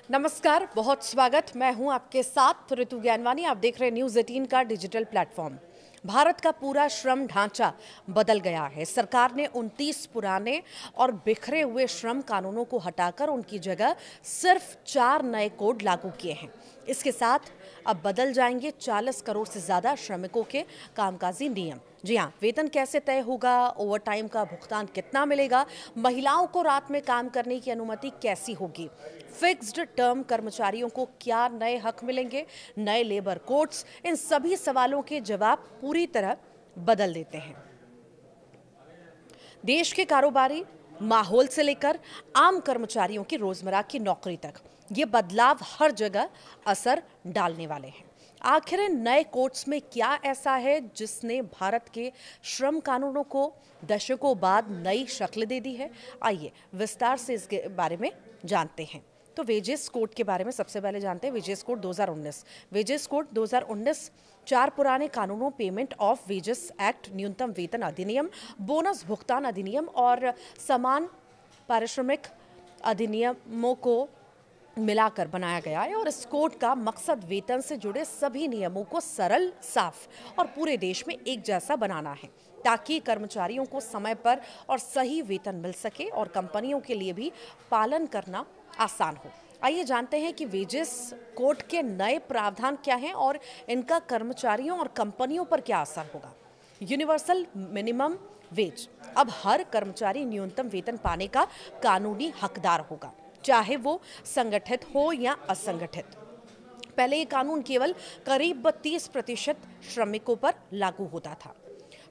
नमस्कार, बहुत स्वागत। मैं हूं आपके साथ ऋतु ज्ञानवानी। आप देख रहे हैं न्यूज़ 18 का डिजिटल प्लेटफॉर्म। भारत का पूरा श्रम ढांचा बदल गया है। सरकार ने 29 पुराने और बिखरे हुए श्रम कानूनों को हटाकर उनकी जगह सिर्फ 4 नए कोड लागू किए हैं। इसके साथ अब बदल जाएंगे 40 करोड़ से ज्यादा श्रमिकों के कामकाजी नियम। जी हाँ, वेतन कैसे तय होगा, ओवरटाइम का भुगतान कितना मिलेगा, महिलाओं को रात में काम करने की अनुमति कैसी होगी, फिक्स्ड टर्म कर्मचारियों को क्या नए हक मिलेंगे, नए लेबर कोड्स, इन सभी सवालों के जवाब पूरी तरह बदल देते हैं। देश के कारोबारी माहौल से लेकर आम कर्मचारियों की रोजमर्रा की नौकरी तक ये बदलाव हर जगह असर डालने वाले हैं। आखिर इन नए कोड्स में क्या ऐसा है जिसने भारत के श्रम कानूनों को दशकों बाद नई शक्ल दे दी है? आइए विस्तार से इसके बारे में जानते हैं। तो वेजेस कोड के बारे में सबसे पहले जानते हैं। Wages code 2019। वेजेस कोड 2019 4 पुराने कानूनों, पेमेंट ऑफ वेजेस एक्ट, न्यूनतम वेतन अधिनियम, बोनस भुगतान अधिनियम और समान पारिश्रमिक अधिनियमों को मिलाकर बनाया गया है। और इस कोड का मकसद वेतन से जुड़े सभी नियमों को सरल, साफ और पूरे देश में एक जैसा बनाना है, ताकि कर्मचारियों को समय पर और सही वेतन मिल सके और कंपनियों के लिए भी पालन करना आसान हो। आइए जानते हैं कि वेजेस कोड के नए प्रावधान क्या हैं और इनका कर्मचारियों और कंपनियों पर क्या असर होगा। Universal minimum wage. अब हर कर्मचारी न्यूनतम वेतन पाने का कानूनी हकदार होगा, चाहे वो संगठित हो या असंगठित। पहले ये कानून केवल करीब 30% श्रमिकों पर लागू होता था।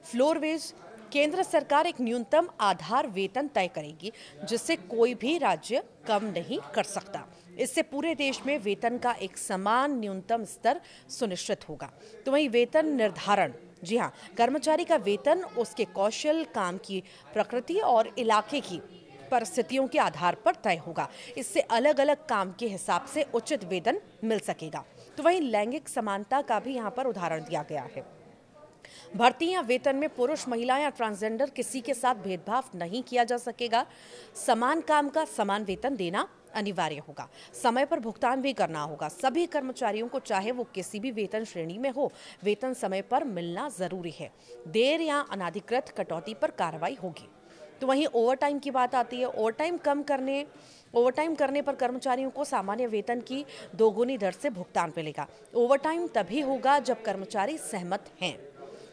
Floor wage. केंद्र सरकार एक न्यूनतम आधार वेतन तय करेगी जिसे कोई भी राज्य कम नहीं कर सकता। इससे पूरे देश में वेतन का एक समान न्यूनतम स्तर सुनिश्चित होगा। तो वहीं वेतन निर्धारण, जी हाँ, कर्मचारी का वेतन उसके कौशल, काम की प्रकृति और इलाके की परिस्थितियों के आधार पर तय होगा। इससे अलग अलग काम के हिसाब से उचित वेतन मिल सकेगा। तो वहीं लैंगिक समानता का भी यहाँ पर उदाहरण दिया गया है। भर्ती या वेतन में पुरुष, महिला या ट्रांसजेंडर किसी के साथ भेदभाव नहीं किया जा सकेगा। समान काम का समान वेतन देना अनिवार्य होगा। समय पर भुगतान भी करना होगा। सभी कर्मचारियों को, चाहे वो किसी भी वेतन श्रेणी में हो, वेतन समय पर मिलना जरूरी है। देर या अनाधिकृत कटौती पर कार्रवाई होगी। तो वहीं ओवरटाइम की बात आती है। ओवरटाइम करने पर कर्मचारियों को सामान्य वेतन की 2 गुनी दर से भुगतान मिलेगा। ओवरटाइम तभी होगा जब कर्मचारी सहमत हैं।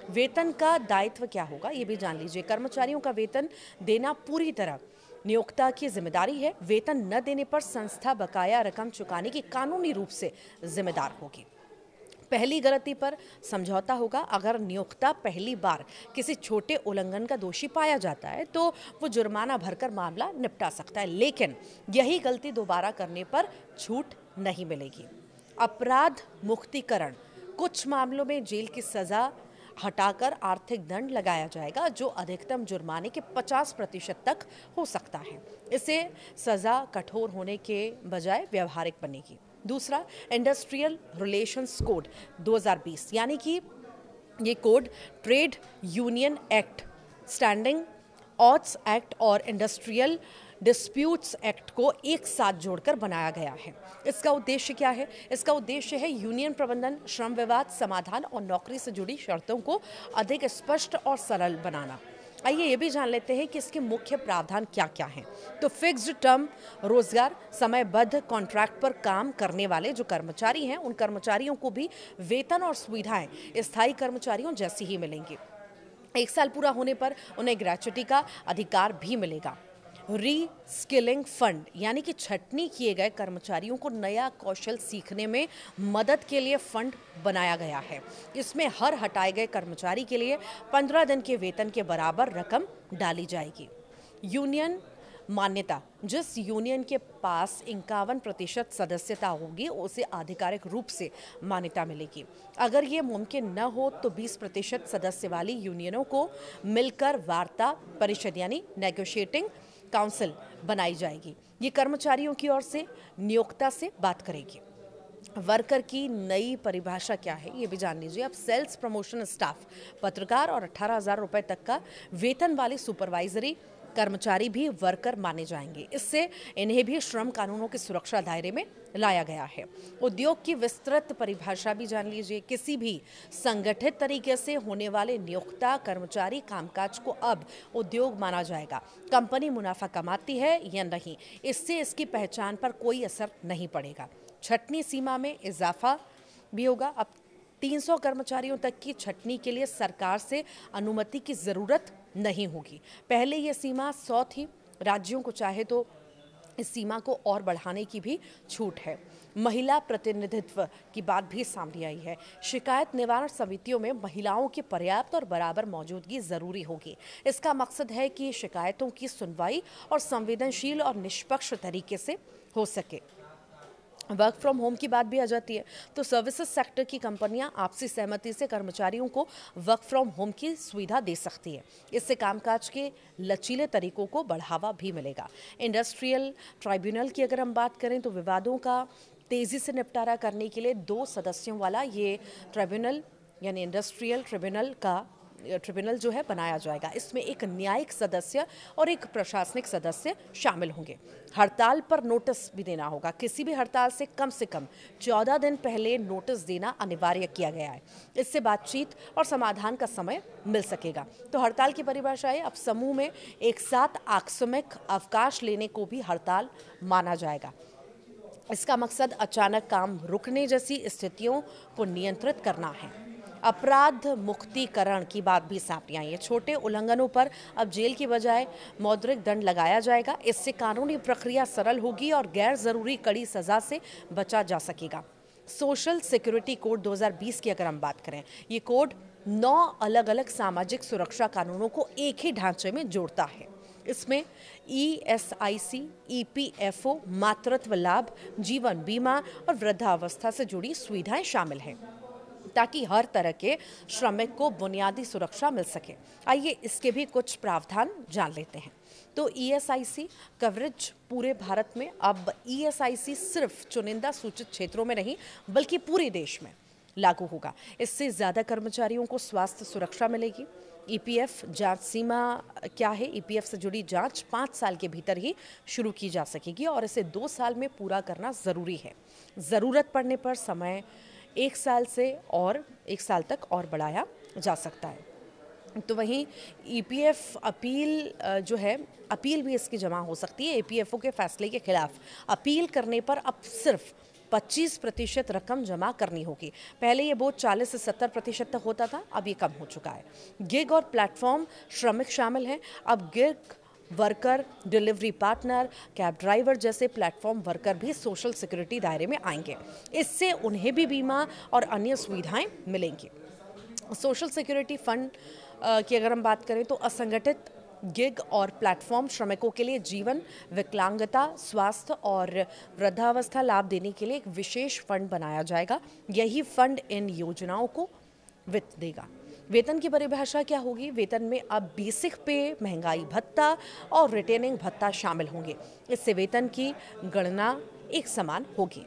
वेतन का दायित्व क्या होगा, ये भी जान लीजिए। कर्मचारियों का वेतन देना पूरी तरह नियोक्ता की जिम्मेदारी है। वेतन न देने पर संस्था बकाया रकम चुकाने की कानूनी रूप से जिम्मेदार होगी। पहली गलती पर समझौता होगा। अगर नियोक्ता पहली बार किसी छोटे उल्लंघन का दोषी पाया जाता है तो वो जुर्माना भरकर मामला निपटा सकता है, लेकिन यही गलती दोबारा करने पर छूट नहीं मिलेगी। अपराध मुक्तिकरण। कुछ मामलों में जेल की सजा हटाकर आर्थिक दंड लगाया जाएगा, जो अधिकतम जुर्माने के 50% तक हो सकता है। इससे सजा कठोर होने के बजाय व्यवहारिक बनेगी। दूसरा, इंडस्ट्रियल रिलेशंस कोड 2020, यानी कि ये code trade union act, standing odds act और इंडस्ट्रियल डिस्प्यूट्स एक्ट को एक साथ जोड़कर बनाया गया है। इसका उद्देश्य क्या है? इसका उद्देश्य है यूनियन प्रबंधन, श्रम विवाद समाधान और नौकरी से जुड़ी शर्तों को अधिक स्पष्ट और सरल बनाना। आइए ये भी जान लेते हैं कि इसके मुख्य प्रावधान क्या क्या हैं। तो फिक्स्ड टर्म रोजगार, समयबद्ध कॉन्ट्रैक्ट पर काम करने वाले जो कर्मचारी हैं, उन कर्मचारियों को भी वेतन और सुविधाएं स्थायी कर्मचारियों जैसी ही मिलेंगी। 1 साल पूरा होने पर उन्हें ग्रेच्युटी का अधिकार भी मिलेगा। री स्किलिंग फंड, यानी कि छटनी किए गए कर्मचारियों को नया कौशल सीखने में मदद के लिए फंड बनाया गया है। इसमें हर हटाए गए कर्मचारी के लिए 15 दिन के वेतन के बराबर रकम डाली जाएगी। यूनियन मान्यता। जिस यूनियन के पास 51% सदस्यता होगी उसे आधिकारिक रूप से मान्यता मिलेगी। अगर ये मुमकिन न हो तो 20% सदस्य वाली यूनियनों को मिलकर वार्ता परिषद यानी नेगोशिएटिंग काउंसिल बनाई जाएगी। ये कर्मचारियों की ओर से नियोक्ता से बात करेगी। वर्कर की नई परिभाषा क्या है, ये भी जान लीजिए। अब सेल्स प्रमोशन स्टाफ, पत्रकार और 18,000 रुपए तक का वेतन वाली सुपरवाइजरी कर्मचारी भी वर्कर माने जाएंगे। इससे इन्हें भी श्रम कानूनों की सुरक्षा दायरे में लाया गया है। उद्योग की विस्तृत परिभाषा भी जान लीजिए। किसी भी संगठित तरीके से होने वाले नियोक्ता कर्मचारी कामकाज को अब उद्योग माना जाएगा। कंपनी मुनाफा कमाती है या नहीं, इससे इसकी पहचान पर कोई असर नहीं पड़ेगा। छटनी सीमा में इजाफा भी होगा। अब 300 कर्मचारियों तक की छटनी के लिए सरकार से अनुमति की जरूरत नहीं होगी। पहले ये सीमा 100 थी। राज्यों को चाहे तो इस सीमा को और बढ़ाने की भी छूट है। महिला प्रतिनिधित्व की बात भी सामने आई है। शिकायत निवारण समितियों में महिलाओं की पर्याप्त और बराबर मौजूदगी जरूरी होगी। इसका मकसद है कि शिकायतों की सुनवाई और संवेदनशील और निष्पक्ष तरीके से हो सके। वर्क फ्रॉम होम की बात भी आ जाती है, तो सर्विसेज सेक्टर की कंपनियां आपसी सहमति से कर्मचारियों को वर्क फ्रॉम होम की सुविधा दे सकती है। इससे कामकाज के लचीले तरीकों को बढ़ावा भी मिलेगा। इंडस्ट्रियल ट्राइब्यूनल की अगर हम बात करें तो विवादों का तेजी से निपटारा करने के लिए 2 सदस्यों वाला ये ट्राइब्यूनल यानी इंडस्ट्रियल ट्रिब्यूनल जो है बनाया जाएगा। इसमें एक न्यायिक सदस्य और एक प्रशासनिक सदस्य शामिल होंगे। हड़ताल पर नोटिस भी देना होगा। किसी भी हड़ताल से कम 14 दिन पहले नोटिस देना अनिवार्य किया गया है। इससे बातचीत और समाधान का समय मिल सकेगा। तो हड़ताल की परिभाषा है, अब समूह में एक साथ आकस्मिक अवकाश लेने को भी हड़ताल माना जाएगा। इसका मकसद अचानक काम रुकने जैसी स्थितियों को नियंत्रित करना है। अपराध मुक्तिकरण की बात भी सामने आई है। छोटे उल्लंघनों पर अब जेल की बजाय मौद्रिक दंड लगाया जाएगा। इससे कानूनी प्रक्रिया सरल होगी और गैर जरूरी कड़ी सजा से बचा जा सकेगा। सोशल सिक्योरिटी कोड 2020 की अगर हम बात करें, ये कोड 9 अलग अलग सामाजिक सुरक्षा कानूनों को एक ही ढांचे में जोड़ता है। इसमें ESIC, EPFO, मातृत्व लाभ, जीवन बीमा और वृद्धावस्था से जुड़ी सुविधाएं शामिल हैं, ताकि हर तरह के श्रमिक को बुनियादी सुरक्षा मिल सके। आइए इसके भी कुछ प्रावधान जान लेते हैं। तो ESIC कवरेज पूरे भारत में, अब ESIC सिर्फ चुनिंदा सूचित क्षेत्रों में नहीं बल्कि पूरे देश में लागू होगा। इससे ज़्यादा कर्मचारियों को स्वास्थ्य सुरक्षा मिलेगी। EPF जांच सीमा क्या है? EPF से जुड़ी जांच 5 साल के भीतर ही शुरू की जा सकेगी और इसे 2 साल में पूरा करना ज़रूरी है। ज़रूरत पड़ने पर समय 1 साल से और 1 साल तक और बढ़ाया जा सकता है। तो वहीं EPF अपील जो है, अपील भी इसकी जमा हो सकती है। EPFO के फैसले के खिलाफ अपील करने पर अब सिर्फ 25% रकम जमा करनी होगी। पहले ये बोझ 40 से 70% तक होता था, अब ये कम हो चुका है। गिग और प्लेटफॉर्म श्रमिक शामिल हैं। अब gig worker, delivery partner, cab driver जैसे प्लेटफॉर्म वर्कर भी सोशल सिक्योरिटी दायरे में आएंगे। इससे उन्हें भी बीमा और अन्य सुविधाएं मिलेंगी। सोशल सिक्योरिटी फंड की अगर हम बात करें तो असंगठित गिग और प्लेटफॉर्म श्रमिकों के लिए जीवन, विकलांगता, स्वास्थ्य और वृद्धावस्था लाभ देने के लिए एक विशेष फंड बनाया जाएगा। यही फंड इन योजनाओं को वित्त देगा। वेतन की परिभाषा क्या होगी? वेतन में अब बेसिक पे, महंगाई भत्ता और रिटेनिंग भत्ता शामिल होंगे। इससे वेतन की गणना एक समान होगी।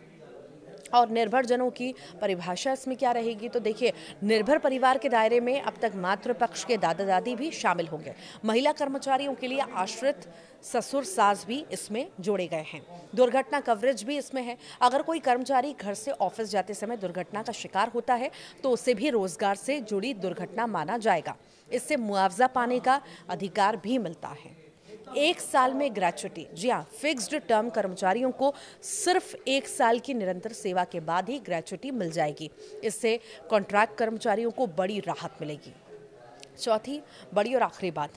और निर्भर जनों की परिभाषा इसमें क्या रहेगी? तो देखिए, निर्भर परिवार के दायरे में अब तक मातृ पक्ष के दादा दादी भी शामिल होंगे। महिला कर्मचारियों के लिए आश्रित ससुर सास भी इसमें जोड़े गए हैं। दुर्घटना कवरेज भी इसमें है। अगर कोई कर्मचारी घर से ऑफिस जाते समय दुर्घटना का शिकार होता है तो उसे भी रोजगार से जुड़ी दुर्घटना माना जाएगा। इससे मुआवजा पाने का अधिकार भी मिलता है। 1 साल में ग्रेच्युटी, जी हाँ, फिक्स्ड टर्म कर्मचारियों को सिर्फ 1 साल की निरंतर सेवा के बाद ही ग्रेच्युटी मिल जाएगी। इससे कॉन्ट्रैक्ट कर्मचारियों को बड़ी राहत मिलेगी। चौथी बड़ी और आखिरी बात,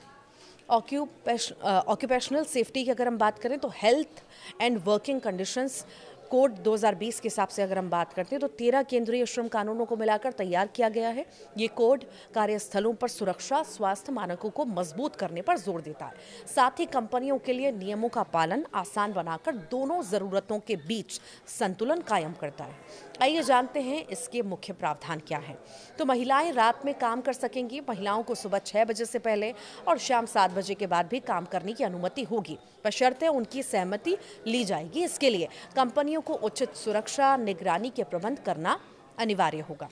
ऑक्यूपेशनल सेफ्टी की अगर हम बात करें तो health and working conditions code 2020 के हिसाब से अगर हम बात करते हैं तो 13 केंद्रीय श्रम कानूनों को मिलाकर तैयार किया गया है। ये कोड कार्यस्थलों पर सुरक्षा, स्वास्थ्य मानकों को मजबूत करने पर जोर देता है। साथ ही कंपनियों के लिए नियमों का पालन आसान बनाकर दोनों जरूरतों के बीच संतुलन कायम करता है। आइए जानते हैं इसके मुख्य प्रावधान क्या है। तो महिलाएं रात में काम कर सकेंगी। महिलाओं को सुबह 6 बजे से पहले और शाम 7 बजे के बाद भी काम करने की अनुमति होगी, बशर्ते उनकी सहमति ली जाएगी। इसके लिए कंपनियों को उचित सुरक्षा निगरानी के प्रबंध करना अनिवार्य होगा।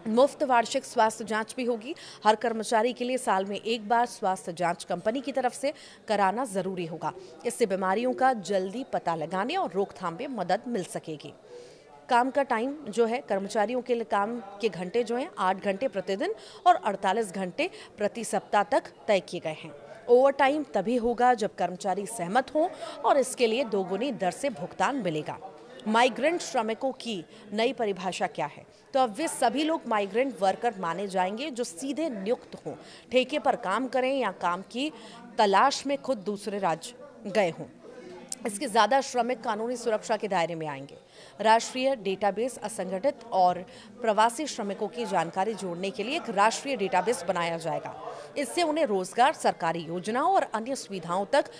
मुफ्त वार्षिक स्वास्थ्य जांच भी होगी। हर कर्मचारी के लिए साल में एक बार स्वास्थ्य जांच कंपनी की तरफ से कराना जरूरी होगा। इससे बीमारियों का जल्दी पता लगाने और रोकथाम में मदद मिल सकेगी। काम का टाइम जो है, कर्मचारियों के लिए काम के घंटे जो हैं 8 घंटे प्रतिदिन और 48 घंटे प्रति सप्ताह तक तय किए गए हैं। ओवर टाइम तभी होगा जब कर्मचारी सहमत हों और इसके लिए दोगुनी दर से भुगतान मिलेगा। माइग्रेंट श्रमिकों की नई परिभाषा क्या है? तो अब वे सभी लोग माइग्रेंट वर्कर माने जाएंगे जो सीधे नियुक्त हों, ठेके पर काम करें या काम की तलाश में खुद दूसरे राज्य गए हों। इसके ज़्यादा श्रमिक कानूनी सुरक्षा के दायरे में आएंगे। राष्ट्रीय डेटाबेस असंगठित और प्रवासी श्रमिकों की जानकारी जोड़ने के लिए एक राष्ट्रीय डेटाबेस बनाया जाएगा। इससे उन्हें रोजगार, सरकारी योजनाओं और अन्य सुविधाओं तक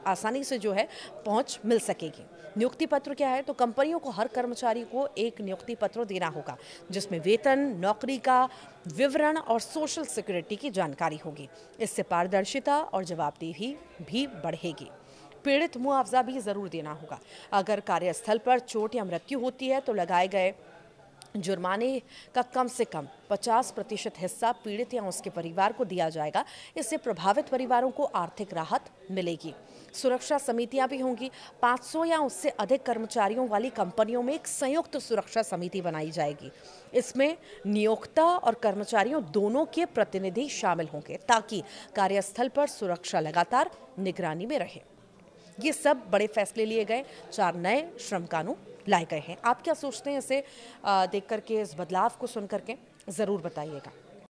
आसानी से जो है पहुंच मिल सकेगी। नियुक्ति पत्र क्या है? तो कंपनियों को हर कर्मचारी को एक नियुक्ति पत्र देना होगा जिसमें वेतन, नौकरी का विवरण और सोशल सिक्योरिटी की जानकारी होगी। इससे पारदर्शिता और जवाबदेही भी बढ़ेगी। पीड़ित मुआवजा भी जरूर देना होगा। अगर कार्यस्थल पर चोट या मृत्यु होती है तो लगाए गए जुर्माने का कम से कम 50% हिस्सा पीड़ित या उसके परिवार को दिया जाएगा। इससे प्रभावित परिवारों को आर्थिक राहत मिलेगी। सुरक्षा समितियां भी होंगी। 500 या उससे अधिक कर्मचारियों वाली कंपनियों में एक संयुक्त सुरक्षा समिति बनाई जाएगी। इसमें नियोक्ता और कर्मचारियों दोनों के प्रतिनिधि शामिल होंगे ताकि कार्यस्थल पर सुरक्षा लगातार निगरानी में रहे। ये सब बड़े फैसले लिए गए। 4 नए श्रम कानून लाए गए हैं। आप क्या सोचते हैं इसे देख करके, इस बदलाव को सुन करके? ज़रूर बताइएगा।